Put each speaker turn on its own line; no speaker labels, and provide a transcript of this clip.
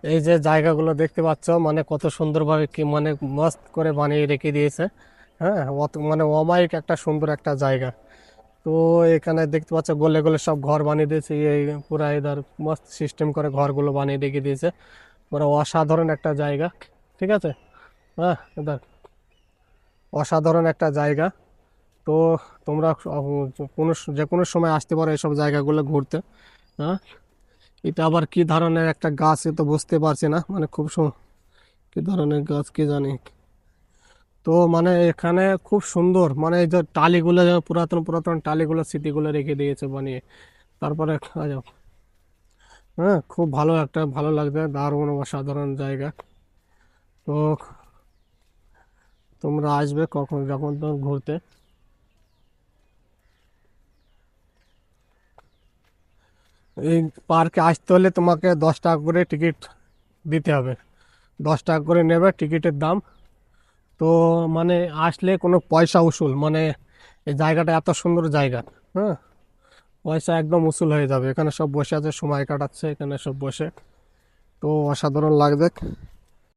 এই যে জায়গাগুলো দেখতে পাচ্ছ, মানে কত সুন্দরভাবে কি মানে মস্ত করে বানিয়ে রেখে দিয়েছে। হ্যাঁ, মানে অমায়িক একটা সুন্দর একটা জায়গা। তো এখানে দেখতে পাচ্ছ গোলে গোলে সব ঘর বানিয়ে দিয়েছে, এই পুরা এদের মস্ত সিস্টেম করে ঘরগুলো বানিয়ে রেখে দিয়েছে। পুরো অসাধারণ একটা জায়গা। ঠিক আছে। হ্যাঁ, এদের অসাধারণ একটা জায়গা। তো তোমরা যে কোনো সময় আসতে পারো এসব জায়গাগুলো ঘুরতে। হ্যাঁ, এটা আবার কি ধরনের একটা গাছ এ তো বুঝতে পারছি না, মানে খুব কি ধরনের গাছ কি জানি। তো মানে এখানে খুব সুন্দর, মানে এই যে টালিগুলো, যে পুরাতন পুরাতন টালিগুলো স্মৃতিগুলো রেখে দিয়েছে বানিয়ে। তারপরে যাও। হ্যাঁ, খুব ভালো একটা, ভালো লাগবে, দারুণ অসাধারণ জায়গা। তো তোমরা আসবে কখন, যখন তো ঘুরতে। এই পার্কে আসতে হলে তোমাকে 10 টাকা করে টিকিট দিতে হবে। 10 টাকা করে নেবে টিকিটের দাম। তো মানে আসলে কোনো পয়সা উসুল, মানে এই জায়গাটা এত সুন্দর জায়গা। হ্যাঁ, পয়সা একদম উসুল হয়ে যাবে। এখানে সব বসে আছে, সময় কাটাচ্ছে এখানে সব বসে। তো অসাধারণ লাগবে।